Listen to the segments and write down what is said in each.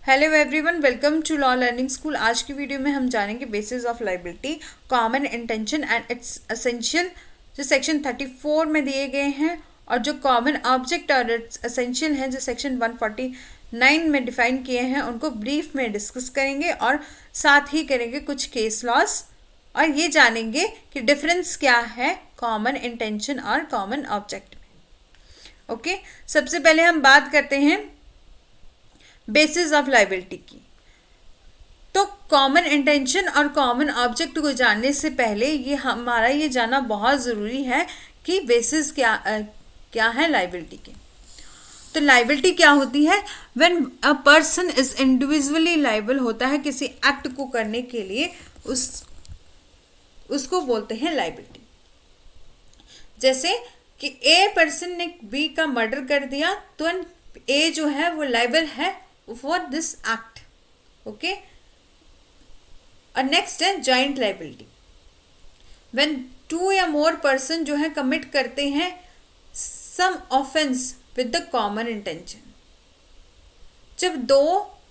Hello everyone, welcome to law learning school. आज की video में हम जानेंगे basis of liability, common intention and its essential, जो सेक्शन 34 में दिए गए हैं, और जो कॉमन ऑब्जेक्ट और इट्स एसेंशियल हैं जो सेक्शन 149 में डिफाइन किए हैं, उनको ब्रीफ में डिस्कस करेंगे और साथ ही करेंगे कुछ केस लॉस, और ये जानेंगे कि डिफरेंस क्या है कॉमन इंटेंशन और कॉमन ऑब्जेक्ट में। ओके, सबसे पहले हम बात करते हैं बेसिस ऑफ लाइबिलिटी की। तो कॉमन इंटेंशन और कॉमन ऑब्जेक्ट को जानने से पहले हमारा ये जानना बहुत ज़रूरी है कि बेसिस क्या है लाइबिलिटी के। तो लाइबिलिटी क्या होती है? When a person is individually liable होता है किसी एक्ट को करने के लिए, उसको बोलते हैं लाइबिलिटी। जैसे कि ए पर्सन ने बी का मर्डर कर दिया, तो ए जो है वो लाइबल है फॉर दिस एक्ट। ओके, और नेक्स्ट है जॉइंट लाइबिलिटी। व्हेन टू या मोर पर्सन जो है कमिट करते हैं some offence with the common intention. जब दो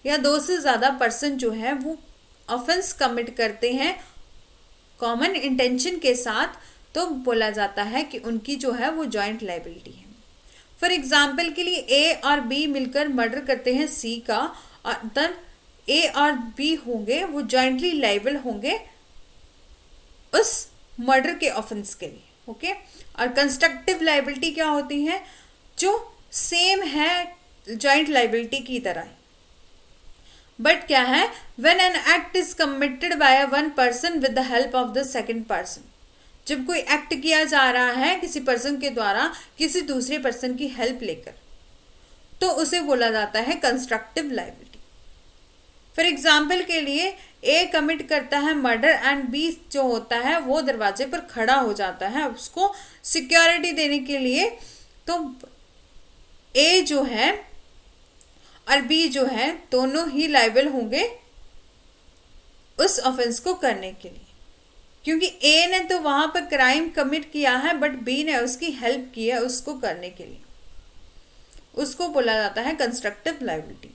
या दो से ज्यादा पर्सन जो है वो ऑफेंस कमिट करते हैं कॉमन इंटेंशन के साथ, तो बोला जाता है कि उनकी जो है वो जॉइंट लाइबिलिटी है। फॉर एग्जाम्पल के लिए ए और बी मिलकर मर्डर करते हैं सी का, और तब ए और बी होंगे वो जॉइंटली लाइबल होंगे उस मर्डर के ऑफेंस के लिए। ओके, और कंस्ट्रक्टिव लाइबिलिटी क्या होती है? जो सेम है जॉइंट लाइबिलिटी की तरह, बट क्या है? When an act is committed by one person with the help of the second person. जब कोई एक्ट किया जा रहा है किसी पर्सन के द्वारा किसी दूसरे पर्सन की हेल्प लेकर, तो उसे बोला जाता है कंस्ट्रक्टिव लाइबिलिटी। फॉर एग्जाम्पल के लिए ए कमिट करता है मर्डर एंड बी जो होता है वो दरवाजे पर खड़ा हो जाता है उसको सिक्योरिटी देने के लिए, तो ए जो है और बी जो है दोनों ही लाइबल होंगे उस ऑफेंस को करने के लिए, क्योंकि ए ने तो वहां पर क्राइम कमिट किया है बट बी ने उसकी हेल्प की है उसको करने के लिए। उसको बोला जाता है कंस्ट्रक्टिव लाइबिलिटी।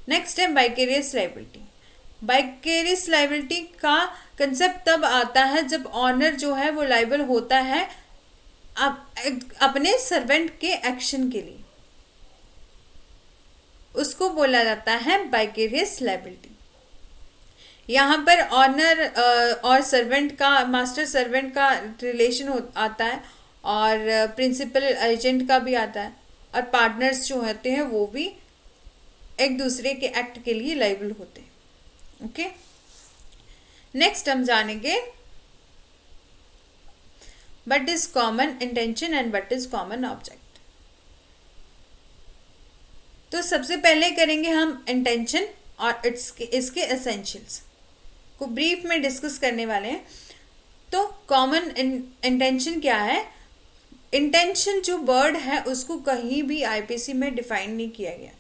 नेक्स्ट है वाइकेरियस लाइबिलिटी। वाइकेरियस लाइबिलिटी का कंसेप्ट तब आता है जब ऑनर जो है वो लाइबल होता है अपने सर्वेंट के एक्शन के लिए, उसको बोला जाता है वाइकेरियस लाइबिलिटी। यहाँ पर ऑनर और सर्वेंट का, मास्टर सर्वेंट का रिलेशन आता है, और प्रिंसिपल एजेंट का भी आता है, और पार्टनर्स जो होते हैं वो भी एक दूसरे के एक्ट के लिए लाइबल होते हैं। ओके, नेक्स्ट हम जानेंगे what is common intention and what is common object. तो सबसे पहले करेंगे हम इंटेंशन और इसके एसेंशियल्स को ब्रीफ में डिस्कस करने वाले हैं। तो कॉमन इंटेंशन क्या है? इंटेंशन जो वर्ड है उसको कहीं भी आईपीसी में डिफाइन नहीं किया गया,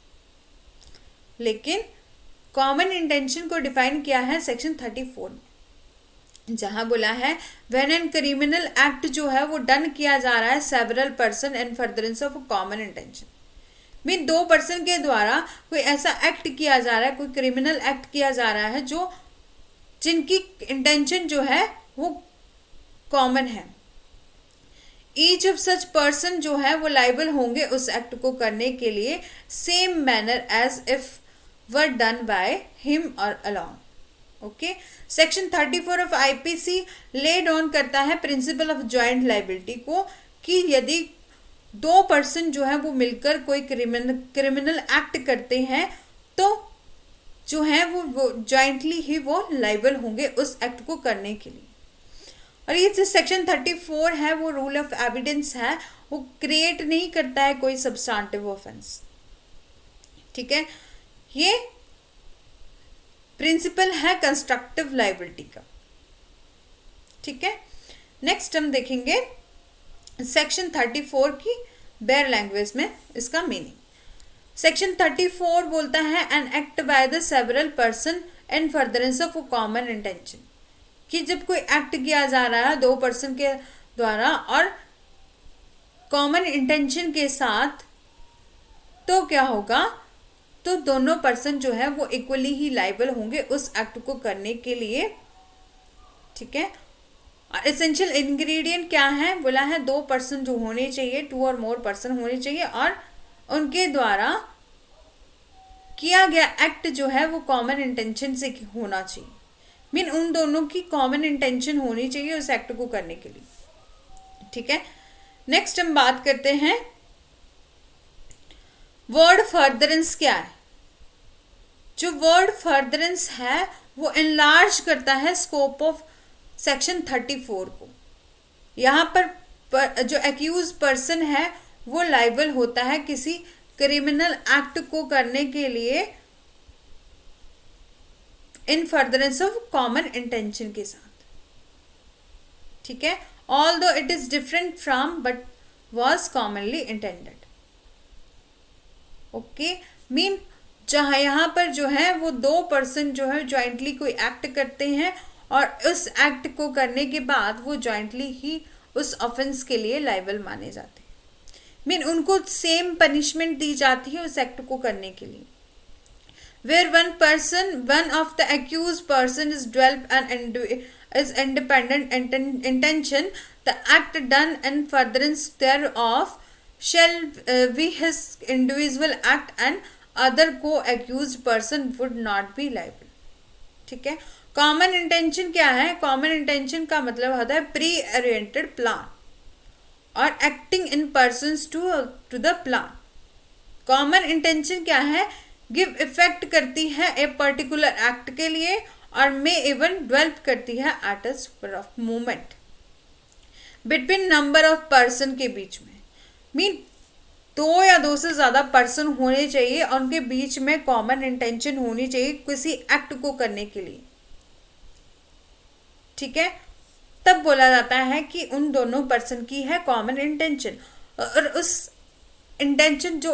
लेकिन कॉमन इंटेंशन को डिफाइन किया है सेक्शन 34 में, जहां बोला है व्हेन एन क्रिमिनल एक्ट जो है वो डन किया जा रहा है several person in furtherance of common intention. भी दो पर्सन के द्वारा कोई ऐसा एक्ट किया जा रहा है, कोई क्रिमिनल एक्ट किया जा रहा है जो जिनकी इंटेंशन जो है वो कॉमन है। ईच ऑफ सच पर्सन जो है वो लाइबल होंगे उस एक्ट को करने के लिए same manner as if were done by him और alone. Okay, section 34 of IPC laid on करता है प्रिंसिपल ऑफ जॉइंट लाइबिलिटी को, कि यदि दो पर्सन जो है वो मिलकर कोई क्रिमिनल एक्ट करते हैं तो जो है वो जॉइंटली ही वो लाइबल होंगे उस एक्ट को करने के लिए। और ये जो सेक्शन 34 है वो रूल ऑफ एविडेंस है, वो क्रिएट नहीं करता है कोई सब्सटेंटिव ऑफेंस। ठीक है, ये प्रिंसिपल है कंस्ट्रक्टिव लाइबिलिटी का। ठीक है, नेक्स्ट हम देखेंगे सेक्शन 34 की बेयर लैंग्वेज में इसका मीनिंग। सेक्शन 34 बोलता है an act by the several person in furtherance of common intention, कि जब कोई एक्ट किया जा रहा है दो पर्सन के द्वारा और कॉमन इंटेंशन के साथ, तो क्या होगा? तो दोनों पर्सन जो है वो इक्वली ही लाइबल होंगे उस एक्ट को करने के लिए। ठीक है, एसेंशियल इंग्रेडिएंट क्या है, बोला है 2 पर्सन जो होने चाहिए, 2 और मोर पर्सन होने चाहिए, और उनके द्वारा किया गया एक्ट जो है वो कॉमन इंटेंशन से होना चाहिए। मीन उन दोनों की कॉमन इंटेंशन होनी चाहिए उस एक्ट को करने के लिए। ठीक है, नेक्स्ट हम बात करते हैं वर्ड फर्दरेंस क्या है। जो वर्ड फर्दरेंस है वो एनलार्ज करता है स्कोप ऑफ सेक्शन 34 को। यहाँ पर जो एक्यूज पर्सन है वो लाइबल होता है किसी क्रिमिनल एक्ट को करने के लिए इन फर्दरेंस ऑफ कॉमन इंटेंशन के साथ। ठीक है, ऑल दो it is different from but was commonly intended. Okay, mean जहां यहाँ पर जो है वो 2 पर्सन जो है ज्वाइंटली कोई एक्ट करते हैं और उस एक्ट को करने के बाद वो ज्वाइंटली ही उस ऑफेंस के लिए लाइबल माने जाते हैं। मीन उनको सेम पनिशमेंट दी जाती है उस एक्ट को करने के लिए। Where one of the accused person is developed and is independent intention, the act done in furtherance thereof shall be his individual act and other co-accused person would not be liable। ठीक है, common intention क्या है, common intention का मतलब होता है pre oriented plan और acting in persons to the plan. Common intention क्या है, गिव इफेक्ट करती है ए पर्टिकुलर एक्ट के लिए और मे इवन डेवलप करती है at a super of movement between number of person के बीच में। मीन 2 या 2 से ज्यादा पर्सन होने चाहिए और उनके बीच में कॉमन इंटेंशन होनी चाहिए किसी एक्ट को करने के लिए। ठीक है, तब बोला जाता है कि उन दोनों पर्सन की है कॉमन इंटेंशन। और उस इंटेंशन जो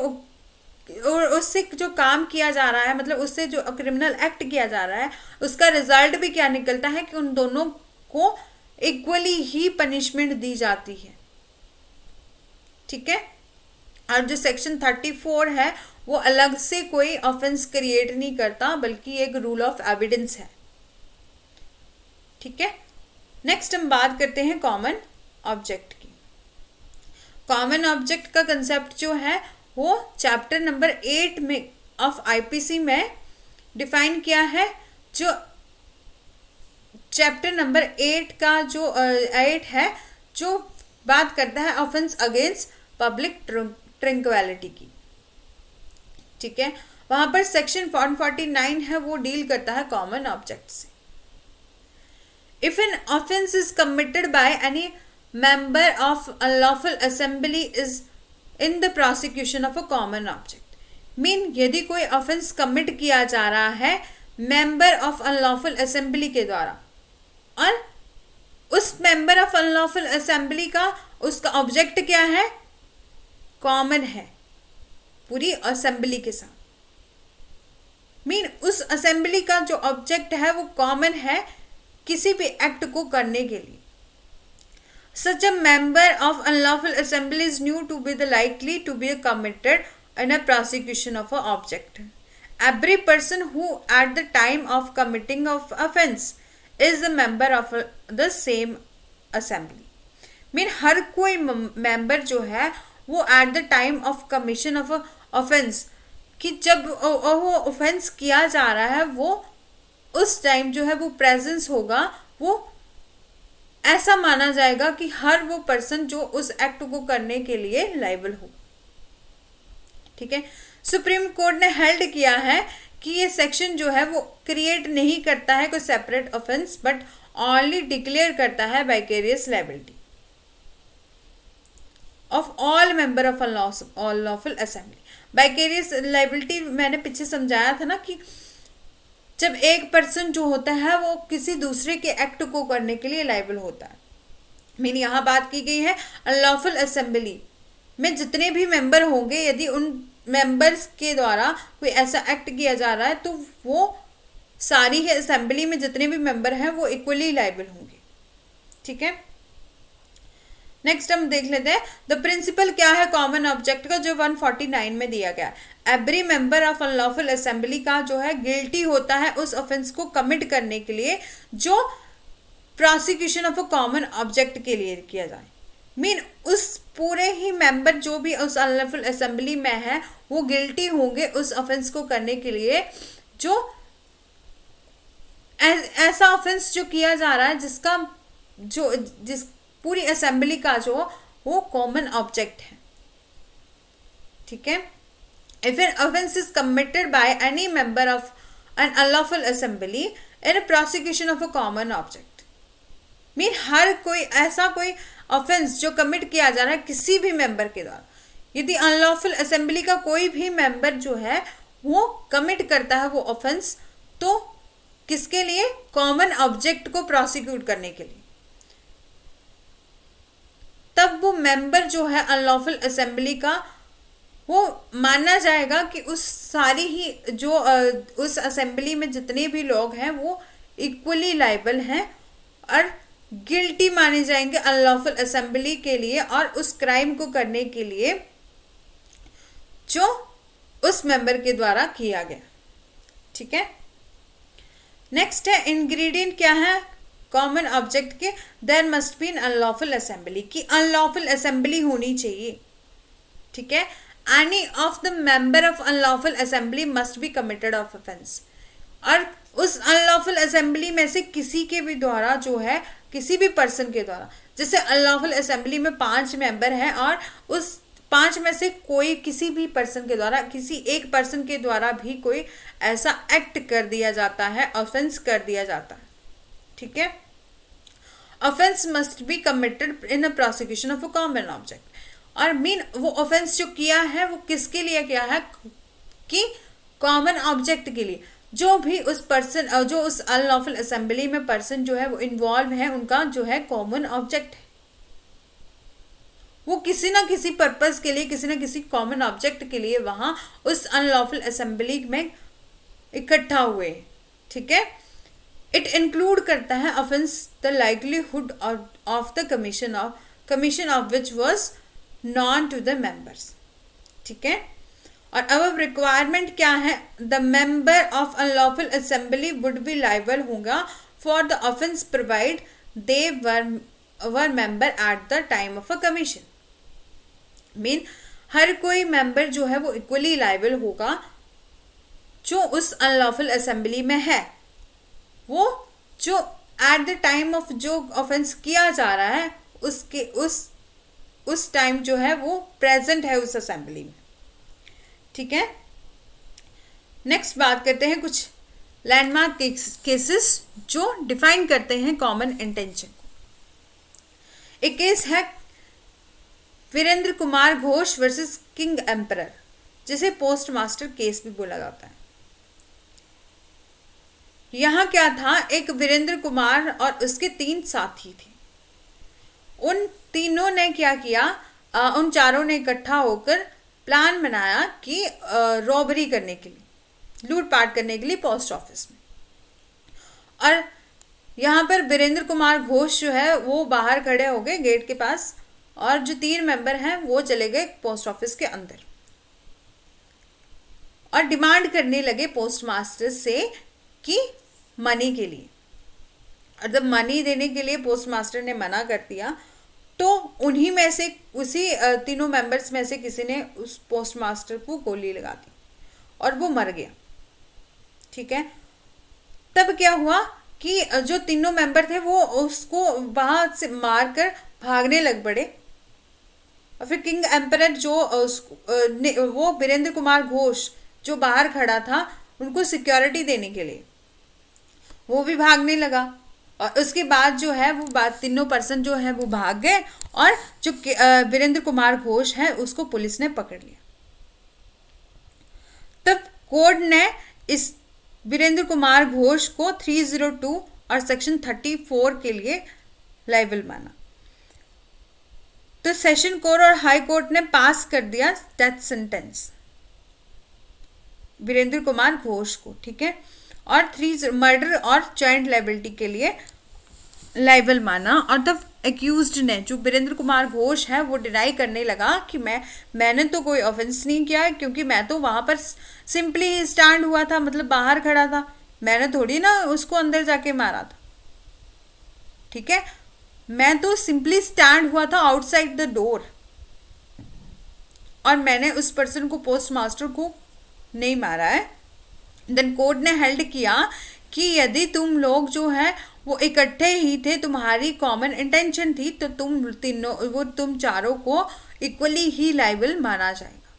और उससे जो काम किया जा रहा है, मतलब उससे जो क्रिमिनल एक्ट किया जा रहा है, उसका रिजल्ट भी क्या निकलता है कि उन दोनों को इक्वली ही पनिशमेंट दी जाती है। ठीक है, और जो सेक्शन 34 है वो अलग से कोई ऑफेंस क्रिएट नहीं करता बल्कि एक रूल ऑफ एविडेंस है। ठीक है, नेक्स्ट हम बात करते हैं कॉमन ऑब्जेक्ट की। कॉमन ऑब्जेक्ट का कंसेप्ट जो है वो चैप्टर नंबर 8 में ऑफ आईपीसी में डिफाइन किया है। जो चैप्टर नंबर 8 का जो 8 है जो बात करता है ऑफेंस अगेंस्ट पब्लिक ट्रंक्विलिटी की। ठीक है, वहां पर सेक्शन 149 है वो डील करता है कॉमन ऑब्जेक्ट से। If an offence is committed by any member of unlawful assembly is in the prosecution of a common object. Mean यदि कोई ऑफेंस कमिट किया जा रहा है मेंबर ऑफ अनलॉफुल असेंबली के द्वारा और उस मेंबर ऑफ अनलॉफुल असेंबली का उसका ऑब्जेक्ट क्या है, कॉमन है पूरी असेंबली के साथ। मीन उस असेंबली का जो ऑब्जेक्ट है वो कॉमन है किसी भी एक्ट को करने के लिए। Such a member of unlawful assembly is knew to be the likely to be committed in a prosecution of an object. Every person who at the time of committing of offense is a member of the same assembly. Mean हर कोई member जो है वो at the time of commission of offense कि जब वो offense किया जा रहा है वो उस टाइम जो है वो presence होगा, वो ऐसा माना जाएगा कि हर वो पर्सन जो उस एक्ट को करने के लिए लाइबल होगा। ठीक है, सुप्रीम कोर्ट ने हेल्ड किया है कि ये सेक्शन जो है वो क्रिएट नहीं करता है कोई separate offence but only declare करता है vicarious liability of all member of unlawful assembly. Vicarious liability मैंने पीछे समझाया था ना कि जब एक पर्सन जो होता है वो किसी दूसरे के एक्ट को करने के लिए लाइबल होता है। मीन यहाँ बात की गई है अनलॉफुल असेंबली में जितने भी मेंबर होंगे, यदि उन मेंबर्स के द्वारा कोई ऐसा एक्ट किया जा रहा है तो वो सारी है असेंबली में जितने भी मेंबर हैं वो इक्वली लाइबल होंगे। ठीक है, नेक्स्ट हम देख लेते हैं द प्रिंसिपल क्या है कॉमन ऑब्जेक्ट का जो 149 में दिया गया। Every member of unlawful assembly का जो है गिल्टी होता है उस ऑफेंस को कमिट करने के लिए जो prosecution of a common object के लिए किया जाए। मीन उस पूरे ही मेंबर जो भी उस अनलॉफुल असेंबली में है वो गिल्टी होंगे उस ऑफेंस को करने के लिए जो ऐसा ऑफेंस जो किया जा रहा है जिसका जो जिस पूरी असेंबली का जो वो कॉमन ऑब्जेक्ट है। ठीक है। If an offence is committed by any member of an unlawful assembly in prosecution of a common object, mean हर कोई ऐसा कोई ऑफेंस जो कमिट किया जा रहा है किसी भी मेंबर के द्वारा, यदि अनलॉफुल असेंबली का कोई भी मेंबर जो है वो कमिट करता है वो ऑफेंस, तो किसके लिए? कॉमन ऑब्जेक्ट को प्रोसिक्यूट करने के लिए, तब वो मेंबर जो है अनलॉफुल असेंबली का वो माना जाएगा कि उस सारी ही जो उस असेंबली में जितने भी लोग हैं वो इक्वली लायबल हैं और गिल्टी माने जाएंगे अनलॉफुल असेंबली के लिए और उस क्राइम को करने के लिए जो उस मेंबर के द्वारा किया गया। ठीक है। नेक्स्ट है इंग्रेडिएंट क्या है कॉमन ऑब्जेक्ट के, there must be an unlawful assembly, की अनलॉफुल असेंबली होनी चाहिए। ठीक है। Any of the member of unlawful assembly must be committed of offence, और उस अनलॉफुल असेंबली में से किसी के भी द्वारा जो है किसी भी पर्सन के द्वारा, जैसे अनलॉफुल असेंबली में 5 मेंबर हैं और उस 5 में से कोई किसी भी पर्सन के द्वारा किसी एक पर्सन के द्वारा भी कोई ऐसा एक्ट कर दिया जाता है, ऑफेंस कर दिया जाता है। ठीक है। Offence must be committed in a prosecution of a common object, और मीन वो ऑफेंस जो किया है वो किसके लिए किया है कि कॉमन ऑब्जेक्ट के लिए, जो भी उस पर्सन जो उस अनलॉफुल असेंबली में पर्सन जो है वो इन्वॉल्व है उनका जो है कॉमन ऑब्जेक्ट है, वो किसी ना किसी पर्पस के लिए किसी ना किसी कॉमन ऑब्जेक्ट के लिए वहां उस अनलॉफुल असेंबली में इकट्ठा हुए। ठीक है। इट इंक्लूड करता है offence the likelihood of the commission of which was known to the members. ठीक है। और अब रिक्वायरमेंट क्या है? The member of unlawful assembly would be liable होगा for the offence provide they were member at the time of a commission. Mean हर कोई मेंबर जो है वो इक्वली लाइबल होगा जो उस अनलॉफुल असेंबली में है, वो जो एट द टाइम ऑफ जो ऑफेंस किया जा रहा है उसके उस टाइम जो है वो प्रेजेंट है उस असेंबली में। ठीक है। नेक्स्ट बात करते हैं कुछ लैंडमार्क केसेस जो डिफाइन करते हैं कॉमन इंटेंशन को। एक केस है Virendra Kumar Ghosh versus king emperor, जिसे पोस्ट मास्टर केस भी बोला जाता है। यहां क्या था, एक वीरेंद्र कुमार और उसके 3 साथी थे। उन तीनों ने क्या किया, उन चारों ने इकट्ठा होकर प्लान बनाया कि रॉबरी करने के लिए, लूटपाट करने के लिए पोस्ट ऑफिस में। और यहाँ पर वीरेंद्र कुमार घोष जो है वो बाहर खड़े हो गए गेट के पास, और जो 3 मेंबर हैं वो चले गए पोस्ट ऑफिस के अंदर और डिमांड करने लगे पोस्ट मास्टर से कि मनी के लिए। और जब मनी देने के लिए पोस्ट मास्टर ने मना कर दिया तो उन्हीं में से उसी तीनों मेंबर्स में से किसी ने उस पोस्ट मास्टर को गोली लगा दी और वो मर गया। ठीक है। तब क्या हुआ कि जो तीनों मेंबर थे वो उसको वहां से मारकर भागने लग पड़े, और फिर किंग एम्परर जो वो वीरेंद्र कुमार घोष जो बाहर खड़ा था उनको सिक्योरिटी देने के लिए वो भी भागने लगा, और उसके बाद जो है वो तीनों पर्सन जो है वो भाग गए, और जो वीरेंद्र कुमार घोष है उसको पुलिस ने पकड़ लिया। तब कोर्ट ने इस वीरेंद्र कुमार घोष को 302 और सेक्शन 34 के लिए लायबल माना। तो सेशन कोर्ट और हाई कोर्ट ने पास कर दिया डेथ सेंटेंस वीरेंद्र कुमार घोष को। ठीक है। और 3 मर्डर और जॉइंट लायबिलिटी के लिए लाइबल माना और द एक्यूज्ड ने, जो वीरेंद्र कुमार घोष है, वो डिनाई करने लगा कि मैंने तो कोई ऑफेंस नहीं किया, क्योंकि मैं तो वहां पर सिंपली स्टैंड हुआ था, मतलब बाहर खड़ा था, मैंने थोड़ी ना उसको अंदर जाके मारा था। ठीक है, मैं तो सिंपली स्टैंड हुआ था आउटसाइड द डोर, और मैंने उस पर्सन को, पोस्ट मास्टर को नहीं मारा है। देन कोर्ट ने हेल्ड किया कि यदि तुम लोग जो है वो इकट्ठे ही थे, तुम्हारी कॉमन इंटेंशन थी, तो तुम चारों को इक्वली ही लाइबल माना जाएगा।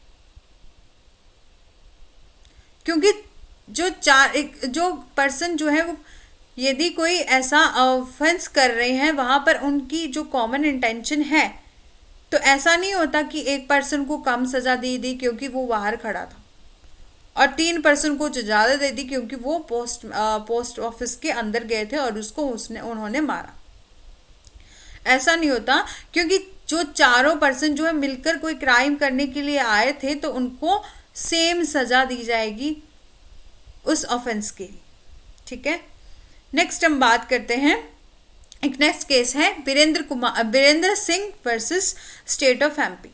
क्योंकि जो पर्सन जो है वो, यदि कोई ऐसा ऑफेंस कर रहे हैं वहां पर उनकी जो कॉमन इंटेंशन है, तो ऐसा नहीं होता कि एक पर्सन को कम सजा दे दी क्योंकि वो बाहर खड़ा था, और 3 पर्सन को ज़्यादा दे दी क्योंकि वो पोस्ट ऑफिस के अंदर गए थे और उन्होंने मारा। ऐसा नहीं होता, क्योंकि जो चारों पर्सन जो है मिलकर कोई क्राइम करने के लिए आए थे, तो उनको सेम सजा दी जाएगी उस ऑफेंस के लिए। ठीक है, नेक्स्ट हम बात करते हैं, एक नेक्स्ट केस है Virendra Singh versus state of MP.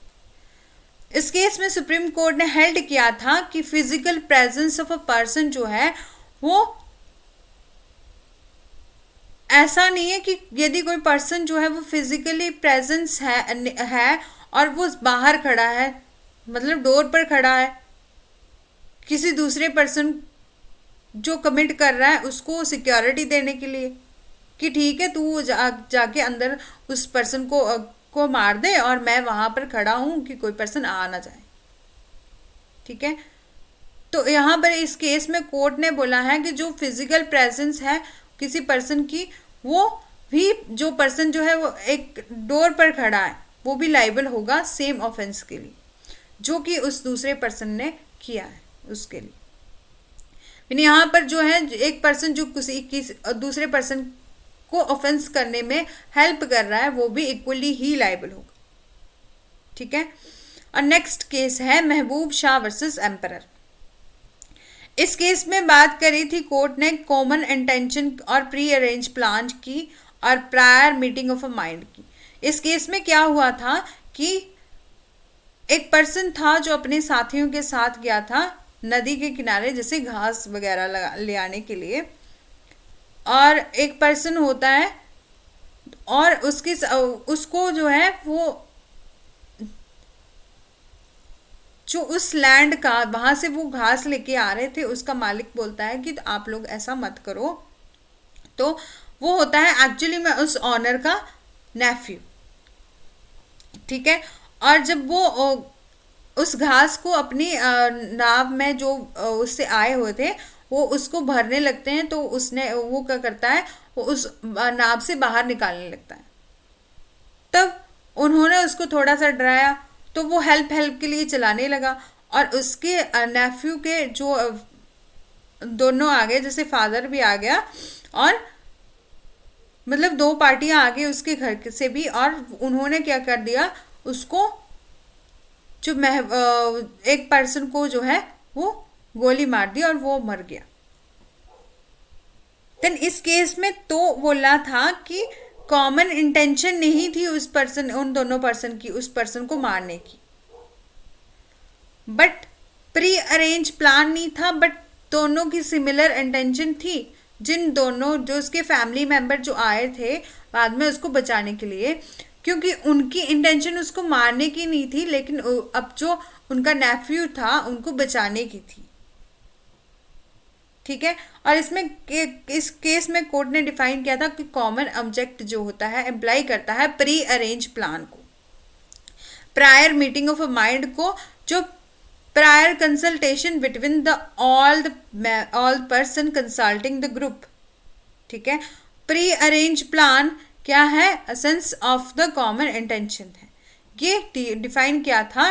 इस केस में सुप्रीम कोर्ट ने हेल्ड किया था कि physical presence of a person जो है वो ऐसा नहीं है कि यदि कोई पर्सन जो है वो फिजिकली प्रेजेंस है और वो बाहर खड़ा है, मतलब डोर पर खड़ा है, किसी दूसरे पर्सन जो कमिट कर रहा है उसको सिक्योरिटी देने के लिए, कि ठीक है तू जाके अंदर उस पर्सन को मार दे और मैं वहां पर खड़ा हूं कि कोई पर्सन आ ना जाए। ठीक है, तो यहाँ पर इस केस में कोर्ट ने बोला है कि जो फिजिकल प्रेजेंस है किसी पर्सन की, वो भी, जो पर्सन जो है वो एक डोर पर खड़ा है, वो भी लाइबल होगा सेम ऑफेंस के लिए जो कि उस दूसरे पर्सन ने किया है उसके लिए। यहाँ पर जो है एक पर्सन जो किसी दूसरे पर्सन को ऑफेंस करने में हेल्प कर रहा है, वो भी इक्वली ही लाइबल होगा। ठीक है, और नेक्स्ट केस है महबूब शाह वर्सेस एम्परर। इस केस में बात करी थी कोर्ट ने कॉमन इंटेंशन और प्री अरेंज प्लान की और prior meeting of a mind की। इस केस में क्या हुआ था कि एक पर्सन था जो अपने साथियों के साथ गया था नदी के किनारे, जैसे घास वगैरह ले आने के लिए, और एक पर्सन होता है और उसको जो है वो जो उस लैंड का, वहां से वो घास लेके आ रहे थे, उसका मालिक बोलता है कि आप लोग ऐसा मत करो। तो वो होता है एक्चुअली में उस ऑनर का नेफ्यू। ठीक है, और जब वो उस घास को अपनी नाव में जो उससे आए हुए थे वो उसको भरने लगते हैं, तो वो क्या करता है, वो उस नाव से बाहर निकालने लगता है। तब उन्होंने उसको थोड़ा सा डराया, तो वो हेल्प के लिए चलाने लगा, और उसके नेफ्यू के जो दोनों आ गए, जैसे फादर भी आ गया, और मतलब 2 पार्टियां आ गई उसके घर से भी, और उन्होंने क्या कर दिया, उसको जो एक पर्सन को जो है वो गोली मार दी और वो मर गया। देन इस केस में तो बोला था कि कॉमन इंटेंशन नहीं थी उन दोनों पर्सन की उस पर्सन को मारने की, बट प्री अरेंज प्लान नहीं था, बट दोनों की सिमिलर इंटेंशन थी। जो उसके फैमिली मेंबर जो आए थे बाद में उसको बचाने के लिए, क्योंकि उनकी इंटेंशन उसको मारने की नहीं थी, लेकिन अब जो उनका नेफ्यू था उनको बचाने की थी। ठीक है, और इस केस में कोर्ट ने डिफाइन किया था कि कॉमन ऑब्जेक्ट जो होता है एम्प्लाई करता है प्री अरेंज प्लान को, prior meeting of a mind को, जो prior consultation between the all person consulting the group. ठीक है, प्री अरेंज प्लान क्या है, essence of the common intention है। ये डिफाइन किया था,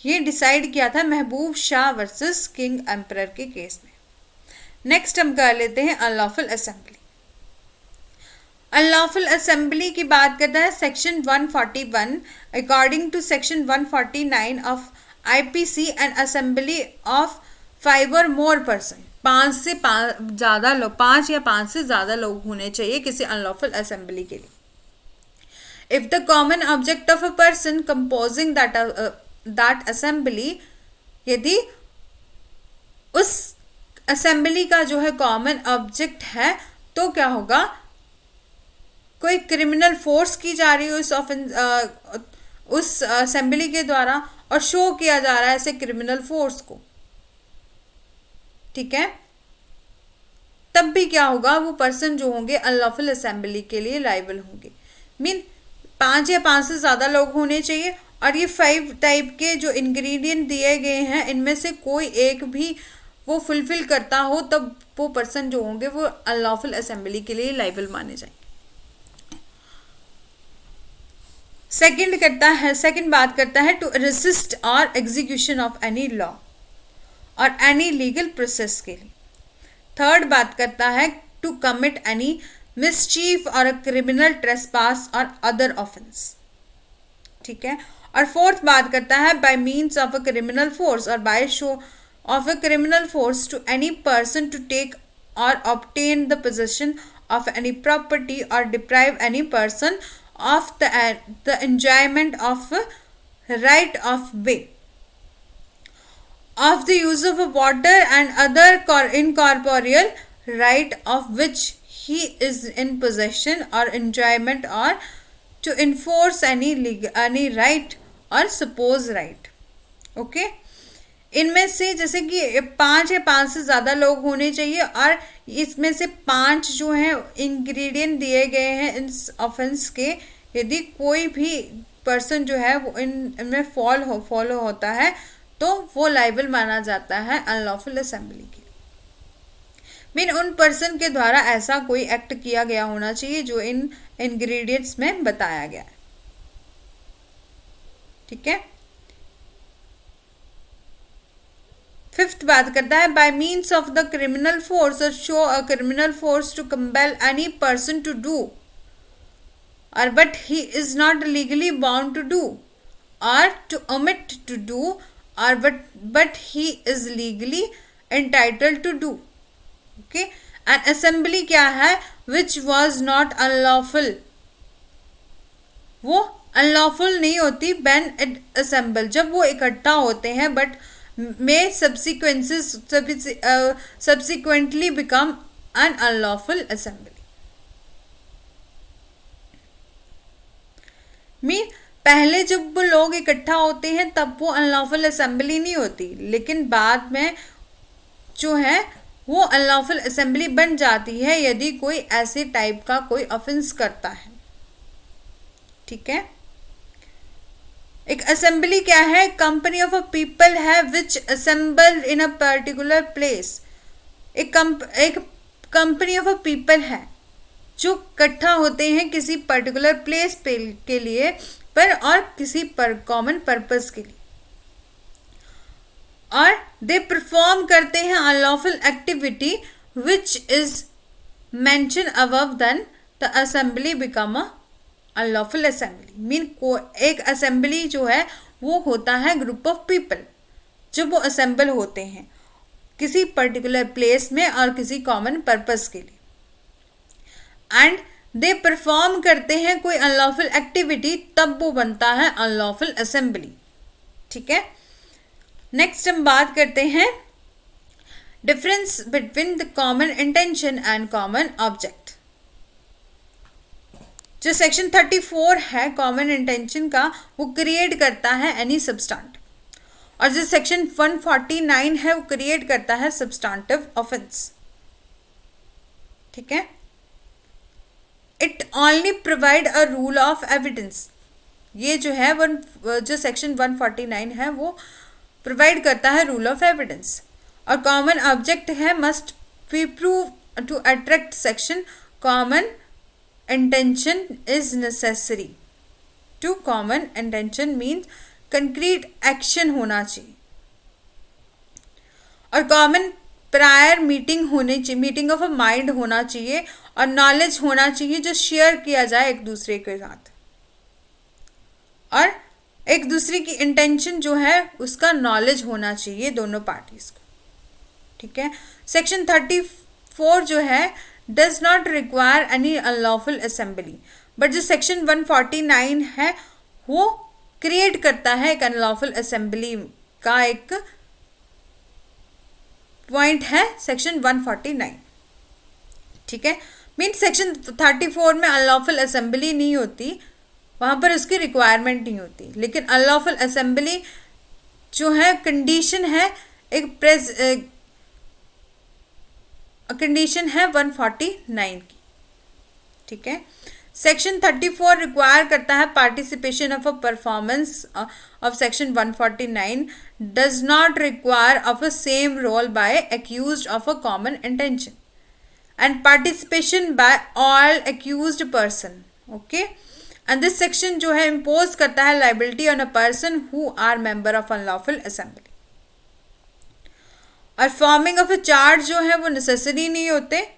ये डिसाइड किया था महबूब शाह वर्सेस किंग एम्परर के केस में। नेक्स्ट हम कर लेते हैं अनलॉफुल असेंबली। अनलॉफुल असेंबली की बात करता है section 141। According to section 149 of IPC, an assembly of 5 और मोर पर्सन, 5 से ज़्यादा लोग, 5 या 5 से ज़्यादा लोग होने चाहिए किसी अनलॉफुल असेंबली के लिए. If the common object of a person composing that assembly, यदि उस असेंबली का जो है कॉमन ऑब्जेक्ट है, तो क्या होगा, कोई क्रिमिनल फोर्स की जा रही है उस असेंबली के द्वारा और शो किया जा रहा है ऐसे क्रिमिनल फोर्स को, ठीक है, तब भी क्या होगा, वो पर्सन जो होंगे अनलॉफुल असेंबली के लिए लाइबल होंगे. मीन 5 या 5 से ज़्यादा लोग होने चाहिए और ये 5 टाइप के जो इंग्रेडिएंट दिए गए हैं इनमें से कोई एक भी वो फुलफिल करता हो, तब वो पर्सन जो होंगे वो अनलॉफुल असेंबली के लिए लाइबल माने जाएंगे. सेकंड बात करता है टू रेसिस्ट और एग्जीक्यूशन ऑफ एनी लॉ और एनी लीगल प्रोसेस के लिए. थर्ड बात करता है to commit any mischief or a criminal trespass or other offence, ठीक है. और फोर्थ बात करता है by means of a criminal force or by show of a criminal force to any person to take or obtain the possession of any property or deprive any person of the enjoyment of right of way, of the use of water and other incorporeal right of which he is in possession or enjoyment, or to enforce any right or suppose right. okay? इनमें से जैसे कि 5 या 5 से ज़्यादा लोग होने चाहिए और इसमें से 5 जो हैं इंग्रेडिएंट दिए गए हैं इस ऑफेंस के, यदि कोई भी पर्सन जो है वो इनमें फॉलो होता है तो वो लाइबल माना जाता है अनलॉफुल असेंबली के. मीन उन पर्सन के द्वारा ऐसा कोई एक्ट किया गया होना चाहिए जो इन इंग्रेडिएंट्स में बताया गया है, ठीक है. फिफ्थ बात करता है by means of the criminal force or show a criminal force to compel any person to do or but he is not legally bound to do or to omit to do or but he is legally entitled to do. Okay. An assembly क्या है, which was not unlawful, वो अनलॉफुल नहीं होती when it assemble, जब वो इकट्ठा होते हैं, but may subsequently become an unlawful assembly. Mean पहले जब वो लोग इकट्ठा होते हैं तब वो अनलॉफुल असेंबली नहीं होती, लेकिन बाद में जो है वो अनलॉफुल असेंबली बन जाती है यदि कोई ऐसे टाइप का कोई ऑफेंस करता है, ठीक है. एक असेंबली क्या है, कंपनी ऑफ अ पीपल है which assemble in a particular place. एक कंपनी ऑफ अ पीपल है जो इकट्ठा होते हैं किसी पर्टिकुलर प्लेस के लिए पर और किसी कॉमन पर्पस के लिए, और दे परफॉर्म करते हैं unlawful activity which is mention above, then the assembly become a unlawful assembly. Mean को एक असेंबली जो है वो होता है ग्रुप ऑफ पीपल जब वो असेंबल होते हैं किसी पर्टिकुलर प्लेस में और किसी कॉमन पर्पस के लिए, एंड दे परफॉर्म करते हैं कोई अनलॉफुल एक्टिविटी, तब वो बनता है अनलॉफुल असेंबली, ठीक है. नेक्स्ट हम बात करते हैं difference between the common intention and common object. जो सेक्शन 34 है कॉमन इंटेंशन का, वो क्रिएट करता है एनी सब्सटेंट, और जो सेक्शन 149 है वो क्रिएट करता है सब्सटेंटिव ऑफेंस, ठीक है. It only provide a rule of evidence. ये जो है जो सेक्शन 149 है वो प्रोवाइड करता है रूल ऑफ एविडेंस, और कॉमन ऑब्जेक्ट है must be prove to attract section. Common intention is necessary to common intention means concrete action होना चाहिए, और common prior meeting of a mind होना चाहिए, और नॉलेज होना चाहिए जो शेयर किया जाए एक दूसरे के साथ, और एक दूसरे की इंटेंशन जो है उसका नॉलेज होना चाहिए दोनों पार्टीज को. ठीक है। सेक्शन 34 जो है does not require any unlawful assembly, but जो सेक्शन 149 है वो क्रिएट करता है एक अनलॉफुल असेंबली का एक पॉइंट है सेक्शन 149, ठीक है। मीन सेक्शन 34 में अनलॉफुल असेंबली नहीं होती, वहां पर उसकी रिक्वायरमेंट नहीं होती, लेकिन अनलॉफुल असेंबली जो है कंडीशन है एक कंडीशन है 149 की, ठीक है। सेक्शन 34 रिक्वायर करता है participation of a performance of section 149 does not require of a same role by accused of a common intention and participation by all accused person, okay. And this section जो है impose करता है liability on a person who are member of unlawful assembly. और forming of a charge जो है वो necessary नहीं होते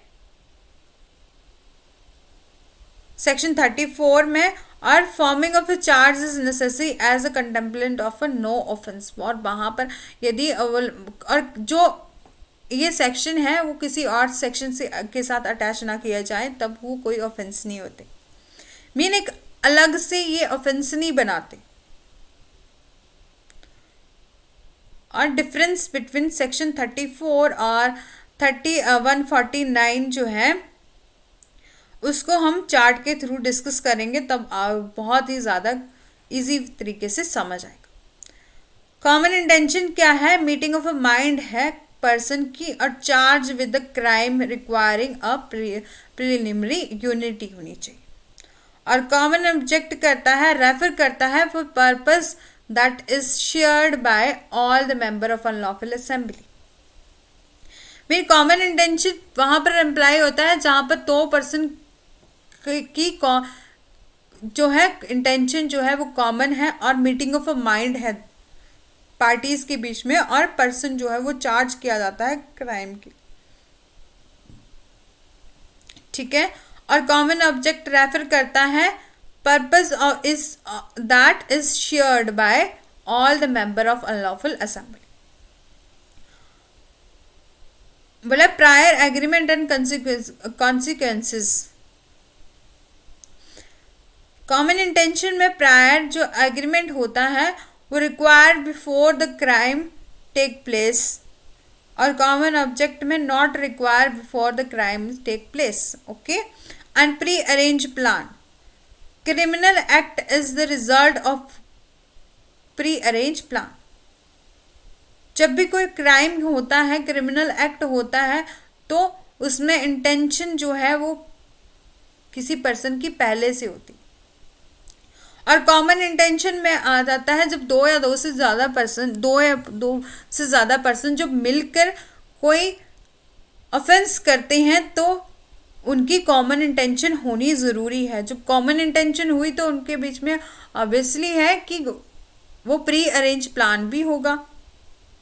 सेक्शन 34 में, और forming of a charge is necessary as a कंटेम्पलेंट ऑफ अ नो ऑफेंस। और वहां पर यदि और जो ये सेक्शन है वो किसी और सेक्शन से के साथ अटैच ना किया जाए तब वो कोई ऑफेंस नहीं होते, मीन एक अलग से ये ऑफेंस नहीं बनाते। और डिफरेंस बिटवीन सेक्शन 34 और 149 जो है उसको हम चार्ट के थ्रू डिस्कस करेंगे, तब बहुत ही ज़्यादा इजी तरीके से समझ आएगा। कॉमन इंटेंशन क्या है? मीटिंग ऑफ अ माइंड है पर्सन की, और charge with the crime requiring a preliminary unity होनी चाहिए। और कॉमन ऑब्जेक्ट करता है, रेफर करता है for purpose that is shared by all the member of unlawful assembly. Mean common intention वहां पर एम्प्लाई होता है जहां पर दो पर्सन की जो है इंटेंशन जो है वो कॉमन है, और मीटिंग ऑफ अ माइंड है पार्टीज के बीच में, और पर्सन जो है वो चार्ज किया जाता है क्राइम की, ठीक है। और कॉमन ऑब्जेक्ट रेफर करता है purpose is that is shared by all the member of unlawful assembly. बोला prior agreement and consequences. Common intention में प्रायर जो एग्रीमेंट होता है वो required before the crime take place, और कॉमन ऑब्जेक्ट में not require before the crime take place, okay. And pre arrange plan. Criminal act is the result of pre arrange plan. जब भी कोई crime होता है, क्रिमिनल एक्ट होता है, तो उसमें इंटेंशन जो है वो किसी पर्सन की पहले से होती। और कॉमन इंटेंशन में आ जाता है जब दो या दो से ज़्यादा पर्सन जब मिलकर कोई ऑफेंस करते हैं तो उनकी कॉमन इंटेंशन होनी ज़रूरी है। जब कॉमन इंटेंशन हुई तो उनके बीच में ऑब्वियसली है कि वो प्री अरेंज प्लान भी होगा,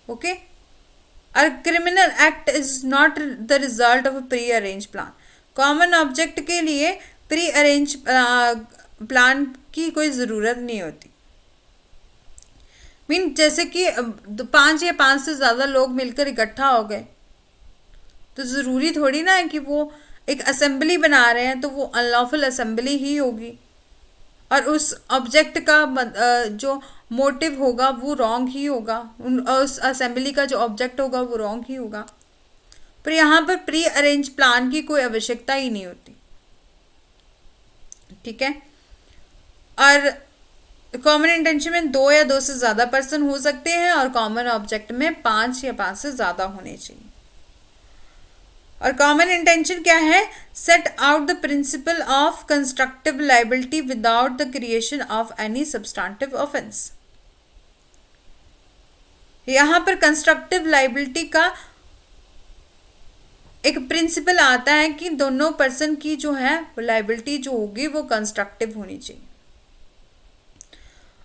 ओके। और criminal act is not the result of a pre arrange plan. Common object के लिए प्री अरेंज प्लान की कोई ज़रूरत नहीं होती। मीन जैसे कि 5 या 5 से ज़्यादा लोग मिलकर इकट्ठा हो गए तो ज़रूरी थोड़ी ना है कि वो एक असेंबली बना रहे हैं तो वो अनलॉफुल असेंबली ही होगी, और उस ऑब्जेक्ट का जो मोटिव होगा वो रॉन्ग ही होगा, उस असेंबली का जो ऑब्जेक्ट होगा वो रॉन्ग ही होगा। पर यहाँ पर प्री अरेंज प्लान की कोई आवश्यकता ही नहीं होती, ठीक है। और कॉमन इंटेंशन में 2 या 2 से ज़्यादा पर्सन हो सकते हैं, और कॉमन ऑब्जेक्ट में 5 या 5 से ज़्यादा होने चाहिए। और कॉमन इंटेंशन क्या है? Set out the principle of constructive liability without the creation of any substantive offence. यहां पर कंस्ट्रक्टिव लाइबिलिटी का एक प्रिंसिपल आता है कि दोनों पर्सन की जो है लाइबिलिटी जो होगी वो कंस्ट्रक्टिव होनी चाहिए।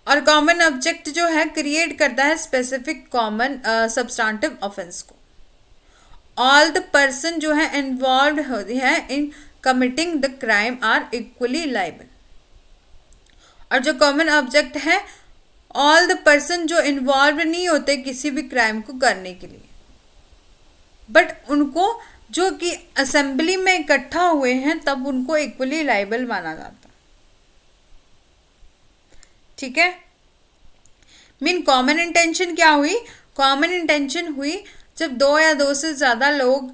और कॉमन ऑब्जेक्ट जो है क्रिएट करता है स्पेसिफिक कॉमन सब्सटेंटिव ऑफेंस को। ऑल द पर्सन जो है इन्वॉल्व है in committing the crime are equally liable. और जो कॉमन ऑब्जेक्ट है, ऑल द पर्सन जो इन्वॉल्व नहीं होते किसी भी क्राइम को करने के लिए, बट उनको जो कि असेंबली में इकट्ठा हुए हैं तब उनको इक्वली लाइबल माना जाता। ठीक है। मीन कॉमन इंटेंशन क्या हुई? कॉमन इंटेंशन हुई जब दो या दो से ज्यादा लोग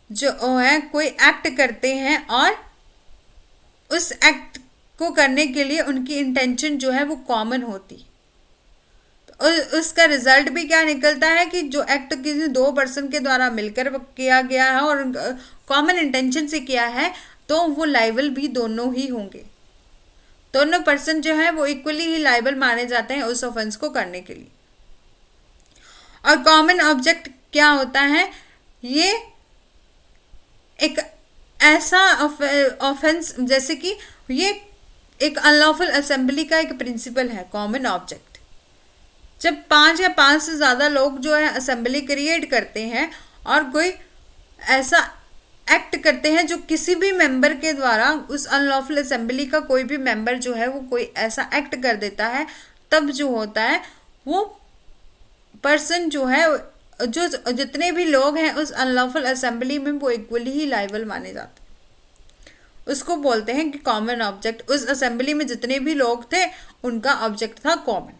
जो है कोई एक्ट करते हैं और उस एक्ट को करने के लिए उनकी इंटेंशन जो है वो कॉमन होती, तो उसका रिजल्ट भी क्या निकलता है कि जो एक्ट किसी दो पर्सन के द्वारा मिलकर किया गया है और कॉमन इंटेंशन से किया है तो वो लाइबल भी दोनों ही होंगे। दोनों पर्सन जो है वो इक्वली ही लाइबल माने जाते हैं उस ऑफेंस को करने के लिए। और कॉमन ऑब्जेक्ट क्या होता है? ये एक ऐसा ऑफेंस, जैसे कि ये एक अनलॉफुल असेंबली का एक प्रिंसिपल है कॉमन ऑब्जेक्ट। जब 5 या 5 से ज़्यादा लोग जो है असेंबली क्रिएट करते हैं और कोई ऐसा एक्ट करते हैं जो किसी भी मेंबर के द्वारा उस अनलॉफुल असेंबली का कोई भी मेंबर जो है वो कोई ऐसा एक्ट कर देता है, तब जो होता है वो पर्सन जो है, जो जितने भी लोग हैं उस अनलॉफुल असेंबली में वो इक्वली ही लाइबल माने जाते हैं। उसको बोलते हैं कि कॉमन ऑब्जेक्ट। उस असेंबली में जितने भी लोग थे उनका ऑब्जेक्ट था कॉमन।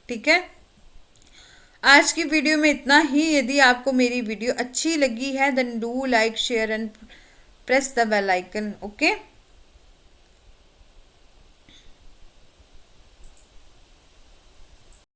ठीक है। आज की वीडियो में इतना ही। यदि आपको मेरी वीडियो अच्छी लगी है then do like share and press the bell icon. Okay.